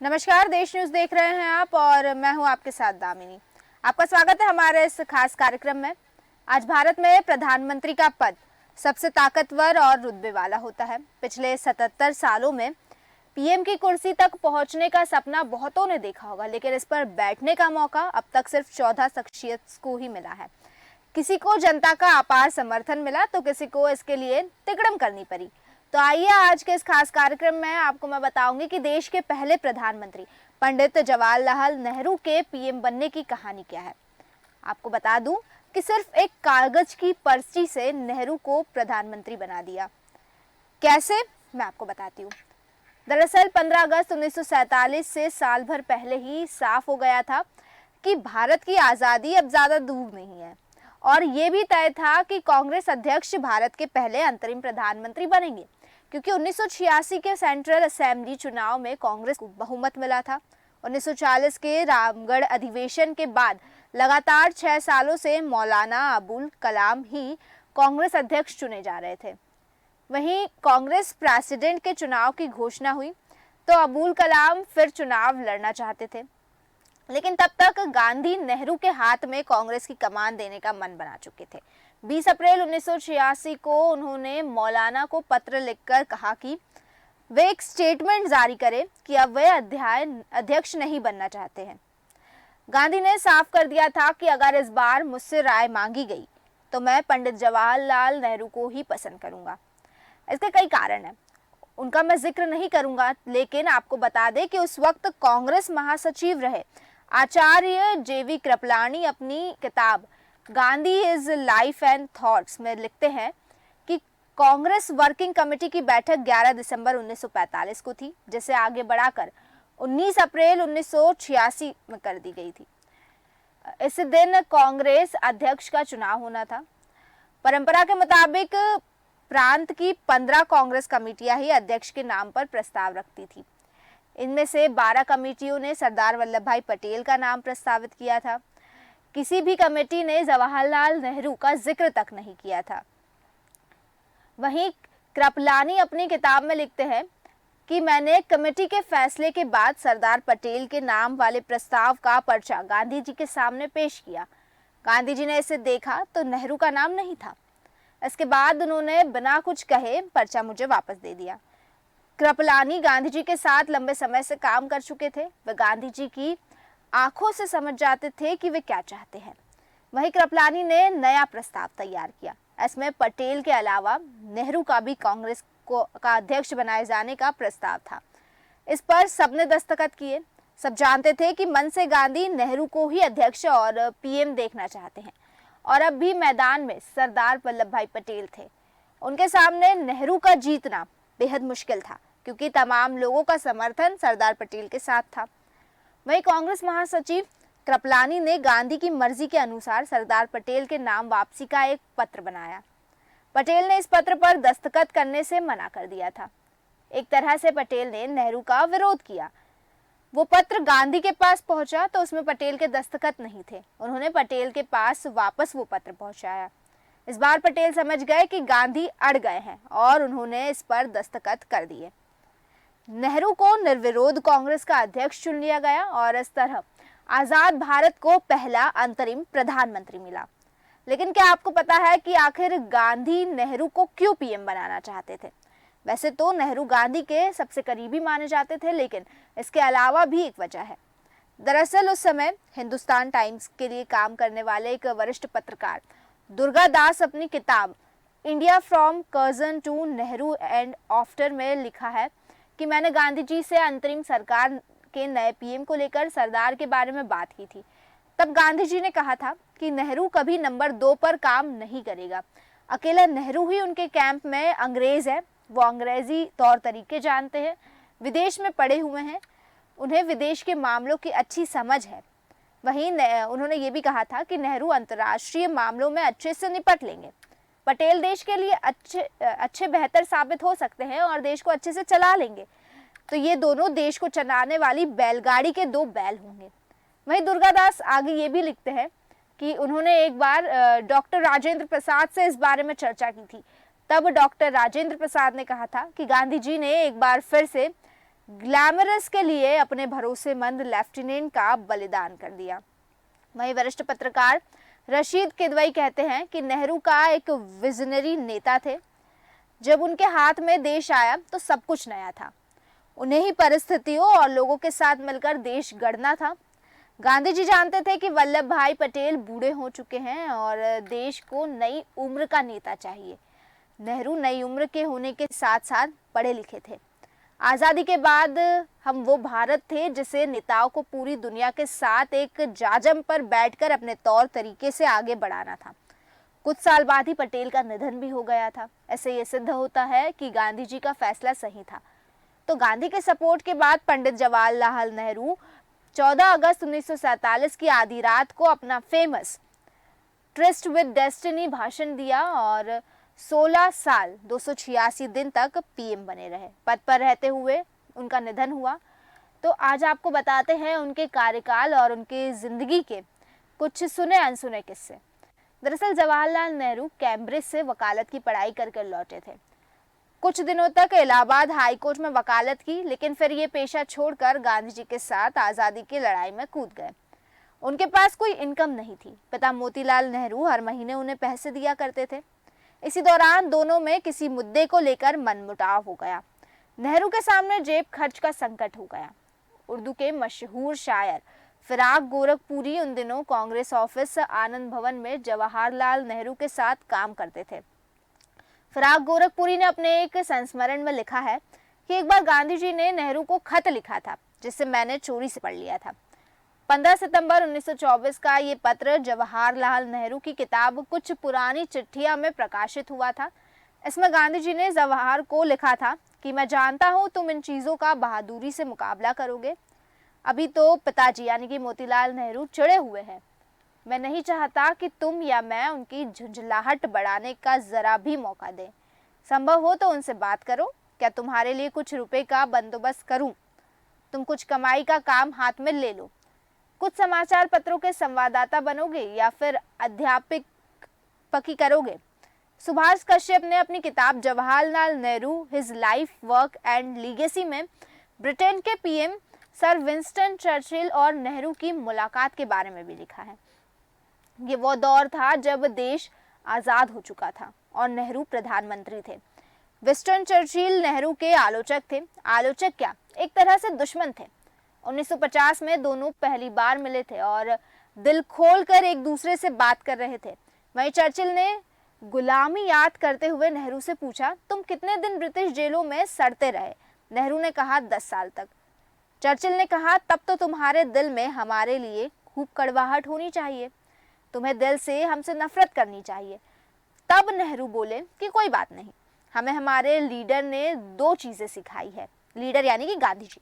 नमस्कार, देश न्यूज देख रहे हैं आप और मैं हूं आपके साथ दामिनी। आपका स्वागत है हमारे इस खास कार्यक्रम में। आज भारत में प्रधानमंत्री का पद सबसे ताकतवर और रुतबे वाला होता है। पिछले 77 सालों में पीएम की कुर्सी तक पहुंचने का सपना बहुतों ने देखा होगा, लेकिन इस पर बैठने का मौका अब तक सिर्फ 14 शख्सियत को ही मिला है। किसी को जनता का अपार समर्थन मिला तो किसी को इसके लिए तिकड़म करनी पड़ी। तो आइए आज के इस खास कार्यक्रम में आपको मैं बताऊंगी कि देश के पहले प्रधानमंत्री पंडित जवाहरलाल नेहरू के पीएम बनने की कहानी क्या है। आपको बता दूं कि सिर्फ एक कागज की पर्ची से नेहरू को प्रधानमंत्री बना दिया। कैसे, मैं आपको बताती हूँ। दरअसल 15 अगस्त 1947 से साल भर पहले ही साफ हो गया था कि भारत की आज़ादी अब ज़्यादा दूर नहीं है, और ये भी तय था कि कांग्रेस अध्यक्ष भारत के पहले अंतरिम प्रधानमंत्री बनेंगे, क्योंकि 1986 के सेंट्रल असेंबली चुनाव में कांग्रेस को बहुमत मिला था। 1940 के रामगढ़ अधिवेशन के बाद लगातार 6 सालों से मौलाना अबुल कलाम ही कांग्रेस अध्यक्ष चुने जा रहे थे। वहीं कांग्रेस प्रेसिडेंट के चुनाव की घोषणा हुई तो अबुल कलाम फिर चुनाव लड़ना चाहते थे, लेकिन तब तक गांधी नेहरू के हाथ में कांग्रेस की कमान देने का मन बना चुके थे। 20 अप्रैल 1986 को उन्होंने मौलाना को पत्र लिखकर कहा कि वे एक स्टेटमेंट जारी करें कि अब वे अध्यक्ष नहीं बनना चाहते हैं। गांधी ने साफ कर दिया था कि अगर इस बार मुझसे राय मांगी गई तो मैं पंडित जवाहरलाल नेहरू को ही पसंद करूंगा। इसके कई कारण हैं, उनका मैं जिक्र नहीं करूंगा, लेकिन आपको बता दें कि उस वक्त कांग्रेस महासचिव रहे आचार्य जेवी कृपलानी अपनी किताब Gandhi is life and thoughts में लिखते हैं कि कांग्रेस वर्किंग कमेटी की बैठक 11 दिसंबर 1945 को थी, जिसे आगे बढ़ाकर 19 अप्रैल 1986 में कर दी गई थी। इस दिन कांग्रेस अध्यक्ष का चुनाव होना था। परंपरा के मुताबिक प्रांत की 15 कांग्रेस कमेटियां ही अध्यक्ष के नाम पर प्रस्ताव रखती थी। इनमें से 12 कमेटियों ने सरदार वल्लभ भाई पटेल का नाम प्रस्तावित किया था। किसी भी कमेटी ने जवाहरलाल नेहरू का जिक्र तक नहीं किया था। वहीं कृपलानी अपनी किताब में लिखते हैं कि मैंने कमेटी के फैसले के बाद सरदार पटेल के नाम वाले प्रस्ताव का पर्चा गांधी जी के सामने पेश किया। गांधी जी ने इसे देखा तो नेहरू का नाम नहीं था। इसके बाद उन्होंने बिना कुछ कहे पर्चा मुझे वापस दे दिया। कृपलानी गांधी जी के साथ लंबे समय से काम कर चुके थे। वे गांधी जी की आंखों से समझ जाते थे कि वे क्या चाहते हैं। वहीं कृपलानी ने नया प्रस्ताव तैयार किया। इसमें पटेल के अलावा नेहरू का भी कांग्रेस का अध्यक्ष बनाए जाने का प्रस्ताव था। इस पर सबने दस्तखत किए। सब जानते थे कि मन से गांधी नेहरू को ही अध्यक्ष और पीएम देखना चाहते हैं, और अब भी मैदान में सरदार वल्लभ भाई पटेल थे। उनके सामने नेहरू का जीतना बेहद मुश्किल था, क्योंकि तमाम लोगों का समर्थन सरदार पटेल के साथ था। वहीं कांग्रेस महासचिव कृपलानी ने गांधी की मर्जी के अनुसार सरदार पटेल के नाम वापसी का एक पत्र बनाया। पटेल ने इस पत्र पर दस्तखत करने से मना कर दिया था। एक तरह से पटेल ने नेहरू का विरोध किया। वो पत्र गांधी के पास पहुंचा तो उसमें पटेल के दस्तखत नहीं थे। उन्होंने पटेल के पास वापस वो पत्र पहुंचाया। इस बार पटेल समझ गए कि गांधी अड़ गए हैं और उन्होंने इस पर दस्तखत कर दिए। नेहरू को निर्विरोध कांग्रेस का अध्यक्ष चुन लिया गया और इस तरह आजाद भारत को पहला अंतरिम प्रधानमंत्री मिला। लेकिन क्या आपको पता है कि आखिर गांधी नेहरू को क्यों पीएम बनाना चाहते थे? वैसे तो नेहरू गांधी के सबसे करीबी माने जाते थे, लेकिन इसके अलावा भी एक वजह है। दरअसल उस समय हिंदुस्तान टाइम्स के लिए काम करने वाले एक वरिष्ठ पत्रकार दुर्गा दास अपनी किताब India from Curzon to Nehru and after में लिखा है कि मैंने गांधी जी से अंतरिम सरकार के नए पीएम को लेकर सरदार के बारे में बात की थी। तब गांधी जी ने कहा था कि नेहरू कभी नंबर 2 पर काम नहीं करेगा। अकेला नेहरू ही उनके कैंप में अंग्रेज है। वो अंग्रेजी तौर तरीके जानते हैं, विदेश में पढ़े हुए हैं, उन्हें विदेश के मामलों की अच्छी समझ है। वहीं उन्होंने ये भी कहा था कि नेहरू अंतर्राष्ट्रीय मामलों में अच्छे से निपट लेंगे। पटेल देश के लिए अच्छे बेहतर साबित हो सकते हैं और देश को अच्छे से चला लेंगे। तो ये दोनों देश को चलाने वाली बैलगाड़ी के 2 बैल होंगे। वहीं दुर्गादास आगे ये भी लिखते हैं कि उन्होंने एक बार डॉक्टर राजेंद्र प्रसाद से इस बारे में चर्चा की थी। तब डॉक्टर राजेंद्र प्रसाद ने कहा था कि गांधी जी ने एक बार फिर से ग्लैमरस के लिए अपने भरोसेमंद लेफ्टिनेंट का बलिदान कर दिया। वहीं वरिष्ठ पत्रकार रशीद किदवई कहते हैं कि नेहरू का एक विजनरी नेता थे। जब उनके हाथ में देश आया तो सब कुछ नया था। उन्हें ही परिस्थितियों और लोगों के साथ मिलकर देश गढ़ना था। गांधी जी जानते थे कि वल्लभ भाई पटेल बूढ़े हो चुके हैं और देश को नई उम्र का नेता चाहिए। नेहरू नई उम्र के होने के साथ साथ पढ़े लिखे थे। आज़ादी के बाद हम वो भारत थे जिसे नेताओं को पूरी दुनिया के साथ एक जाजम पर बैठकर अपने तौर तरीके से आगे बढ़ाना था। कुछ साल बाद ही पटेल का निधन भी हो गया था। ऐसे ये सिद्ध होता है कि गांधी जी का फैसला सही था। तो गांधी के सपोर्ट के बाद पंडित जवाहरलाल नेहरू 14 अगस्त 1947 की आधी रात को अपना फेमस ट्रिस्ट विद डेस्टिनी भाषण दिया और 16 साल 286 दिन तक पीएम बने रहे। पद पर रहते हुए उनका निधन हुआ। तो आज आपको बताते हैं उनके कार्यकाल और उनकी जिंदगी के कुछ सुने अनसुने किस्से। दरअसल जवाहरलाल नेहरू कैम्ब्रिज से वकालत की पढ़ाई कर लौटे थे। कुछ दिनों तक इलाहाबाद हाई कोर्ट में वकालत की, लेकिन फिर ये पेशा छोड़कर गांधी जी के साथ आज़ादी की लड़ाई में कूद गए। उनके पास कोई इनकम नहीं थी। पिता मोतीलाल नेहरू हर महीने उन्हें पैसे दिया करते थे। इसी दौरान दोनों में किसी मुद्दे को लेकर मनमुटाव हो गया। नेहरू के सामने जेब खर्च का संकट हो गया। उर्दू के मशहूर शायर फिराक गोरखपुरी उन दिनों कांग्रेस ऑफिस आनंद भवन में जवाहरलाल नेहरू के साथ काम करते थे। फिराक गोरखपुरी ने अपने एक संस्मरण में लिखा है कि एक बार गांधी जी ने नेहरू को खत लिखा था जिसे मैंने चोरी से पढ़ लिया था। 15 सितंबर 1924 का ये पत्र जवाहरलाल नेहरू की किताब कुछ पुरानी चिट्ठियां में प्रकाशित हुआ था। इसमें गांधी जी ने जवाहर को लिखा था कि मैं जानता हूं तुम इन चीज़ों का बहादुरी से मुकाबला करोगे। अभी तो पिताजी यानी कि मोतीलाल नेहरू चिढ़े हुए हैं। मैं नहीं चाहता कि तुम या मैं उनकी झुंझलाहट बढ़ाने का जरा भी मौका दें। संभव हो तो उनसे बात करो। क्या तुम्हारे लिए कुछ रुपए का बंदोबस्त करूं? तुम कुछ कमाई का काम हाथ में ले लो। कुछ समाचार पत्रों के संवाददाता बनोगे या फिर अध्यापक पकी करोगे। सुभाष कश्यप ने अपनी किताब Jawaharlal Nehru his life work and legacy में ब्रिटेन के पीएम सर विंस्टन चर्चिल और नेहरू की मुलाकात के बारे में भी लिखा है। ये वो दौर था जब देश आज़ाद हो चुका था और नेहरू प्रधानमंत्री थे। विंस्टन चर्चिल नेहरू के आलोचक थे। आलोचक क्या, एक तरह से दुश्मन थे। 1950 में दोनों पहली बार मिले थे और दिल खोलकर एक दूसरे से बात कर रहे थे। वहीं चर्चिल ने गुलामी याद करते हुए नेहरू से पूछा, तुम कितने दिन ब्रिटिश जेलों में सड़ते रहे? नेहरू ने कहा 10 साल तक। चर्चिल ने कहा, तब तो तुम्हारे दिल में हमारे लिए खूब कड़वाहट होनी चाहिए। तुम्हें दिल से हमसे नफरत करनी चाहिए। तब नेहरू बोले कि कोई बात नहीं, हमें हमारे लीडर ने 2 चीजें सिखाई है। लीडर यानी कि गांधी जी।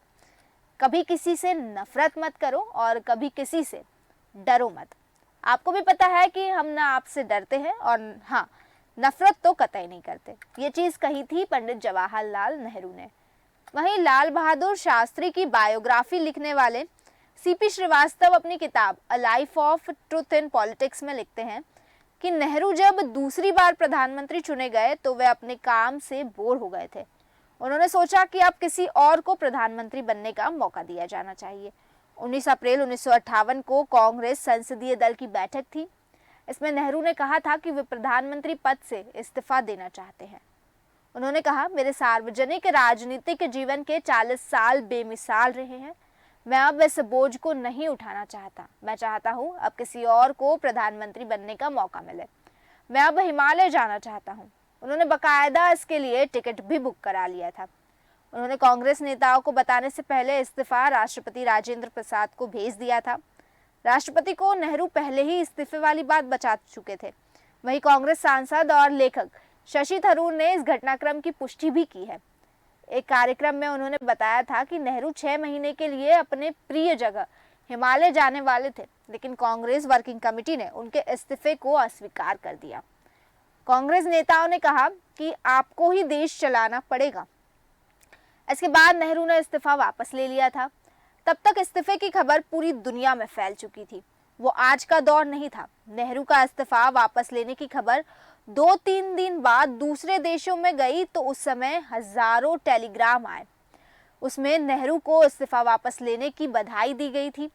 कभी किसी से नफरत मत करो और कभी किसी से डरो मत। आपको भी पता है कि हम ना आपसे डरते हैं और हाँ, नफरत तो कतई नहीं करते। ये चीज कही थी पंडित जवाहरलाल नेहरू ने। वहीं लाल बहादुर शास्त्री की बायोग्राफी लिखने वाले सीपी श्रीवास्तव अपनी किताब a life of truth in politics में लिखते हैं कि नेहरू जब दूसरी बार प्रधानमंत्री चुने गए तो वे अपने काम से बोर हो गए थे। उन्होंने सोचा कि अब किसी और को प्रधानमंत्री बनने का मौका दिया जाना चाहिए। 19 अप्रैल 1958 को कांग्रेस संसदीय दल की बैठक थी। इसमें नेहरू ने कहा था कि वे प्रधानमंत्री पद से इस्तीफा देना चाहते हैं। उन्होंने कहा, मेरे सार्वजनिक राजनीतिक जीवन के 40 साल बेमिसाल रहे हैं। मैं अब इस बोझ को नहीं उठाना चाहता। मैं चाहता हूं अब किसी और को प्रधानमंत्री बनने का मौका मिले। मैं अब हिमालय जाना चाहता हूं। उन्होंने बकायदा इसके लिए टिकट भी बुक करा लिया था। उन्होंने कांग्रेस नेताओं को बताने से पहले इस्तीफा राष्ट्रपति राजेंद्र प्रसाद को भेज दिया था। राष्ट्रपति को नेहरू पहले ही इस्तीफे वाली बात बता चुके थे। वहीं कांग्रेस सांसद और लेखक शशि थरूर ने इस घटनाक्रम की पुष्टि भी की है। एक कार्यक्रम में उन्होंने बताया था कि नेहरू 6 महीने के लिए अपने प्रिय जगह हिमालय जाने वाले थे, लेकिन कांग्रेस वर्किंग कमेटी ने उनके इस्तीफे को अस्वीकार कर दिया। कांग्रेस नेताओं ने कहा कि आपको ही देश चलाना पड़ेगा। इसके बाद नेहरू ने इस्तीफा वापस ले लिया था। तब तक इस्तीफे की खबर पूरी दुनिया में फैल चुकी थी। वो आज का दौर नहीं था। नेहरू का इस्तीफा वापस लेने की खबर 2-3 दिन बाद दूसरे देशों में गई तो उस समय हजारों टेलीग्राम आए। उसमें नेहरू को इस्तीफा वापस लेने की बधाई दी गई थी।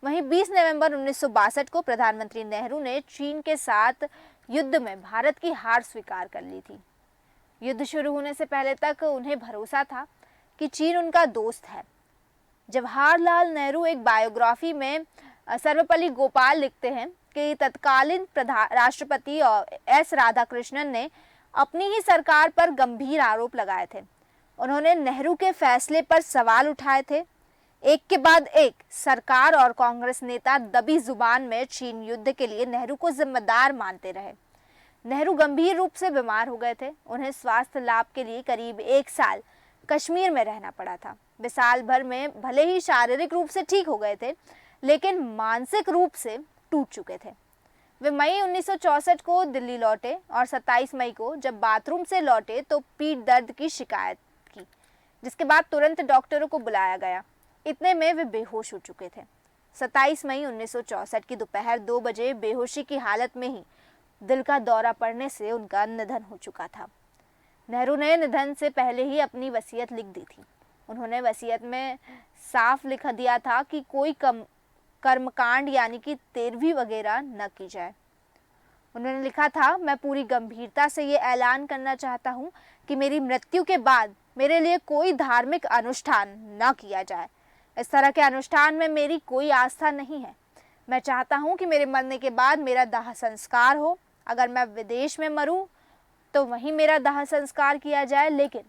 वहीं 20 नवंबर 1962 को प्रधानमंत्री नेहरू ने चीन के साथ युद्ध में भारत की हार स्वीकार कर ली थी। युद्ध शुरू होने से पहले तक उन्हें भरोसा था कि चीन उनका दोस्त है। जवाहरलाल नेहरू एक बायोग्राफी में सर्वपल्ली गोपाल लिखते हैं कि तत्कालीन राष्ट्रपति एस राधाकृष्णन ने अपनी ही सरकार पर गंभीर आरोप लगाए थे। उन्होंने नेहरू के फैसले पर सवाल उठाए थे। एक के बाद एक सरकार और कांग्रेस नेता दबी जुबान में चीन युद्ध के लिए नेहरू को जिम्मेदार मानते रहे। नेहरू गंभीर रूप से बीमार हो गए थे। उन्हें स्वास्थ्य लाभ के लिए करीब 1 साल कश्मीर में रहना पड़ा था। वे साल भर में भले ही शारीरिक रूप से ठीक हो गए थे, लेकिन मानसिक रूप से टूट चुके थे। वे मई 1964 को दिल्ली लौटे और 27 मई को जब बाथरूम से लौटे तो पीठ दर्द की शिकायत की, जिसके बाद तुरंत डॉक्टरों को बुलाया गया। इतने में वे बेहोश हो चुके थे। 27 मई 1964 की दोपहर 2 बजे बेहोशी की हालत में ही दिल का दौरा पड़ने से उनका निधन हो चुका था। नेहरू ने निधन से पहले ही अपनी वसीयत लिख दी थी। उन्होंने वसीयत में साफ लिख दिया था कि कोई कर्मकांड यानी कि तेरहवीं वगैरह न की जाए। उन्होंने लिखा था, मैं पूरी गंभीरता से ये ऐलान करना चाहता हूँ कि मेरी मृत्यु के बाद मेरे लिए कोई धार्मिक अनुष्ठान न किया जाए। इस तरह के अनुष्ठान में मेरी कोई आस्था नहीं है। मैं चाहता हूँ कि मेरे मरने के बाद मेरा दाह संस्कार हो। अगर मैं विदेश में मरूं तो वहीं मेरा दाह संस्कार किया जाए, लेकिन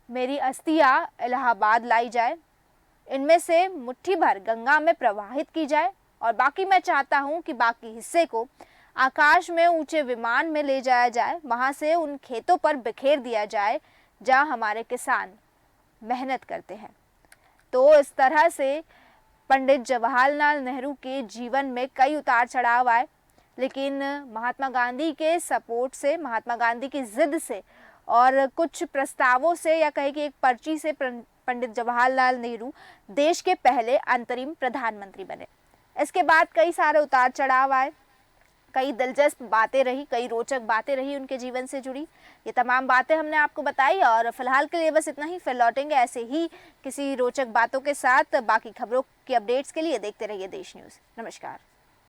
मेरी अस्थियां इलाहाबाद लाई जाए। इनमें से मुट्ठी भर गंगा में प्रवाहित की जाए और बाकी मैं चाहता हूं कि बाकी हिस्से को आकाश में ऊंचे विमान में ले जाया जाए। वहां से उन खेतों पर बिखेर दिया जाए जहां हमारे किसान मेहनत करते हैं। तो इस तरह से पंडित जवाहरलाल नेहरू के जीवन में कई उतार चढ़ाव आए, लेकिन महात्मा गांधी के सपोर्ट से, महात्मा गांधी की जिद से और कुछ प्रस्तावों से या कहे कि एक पर्ची से पंडित जवाहरलाल नेहरू देश के पहले अंतरिम प्रधानमंत्री बने। इसके बाद कई सारे उतार चढ़ाव आए, कई दिलचस्प बातें रही, कई रोचक बातें रही उनके जीवन से जुड़ी। ये तमाम बातें हमने आपको बताई और फिलहाल के लिए बस इतना ही। फिर लौटेंगे ऐसे ही किसी रोचक बातों के साथ। बाकी खबरों की अपडेट्स के लिए देखते रहिए देश न्यूज़। नमस्कार।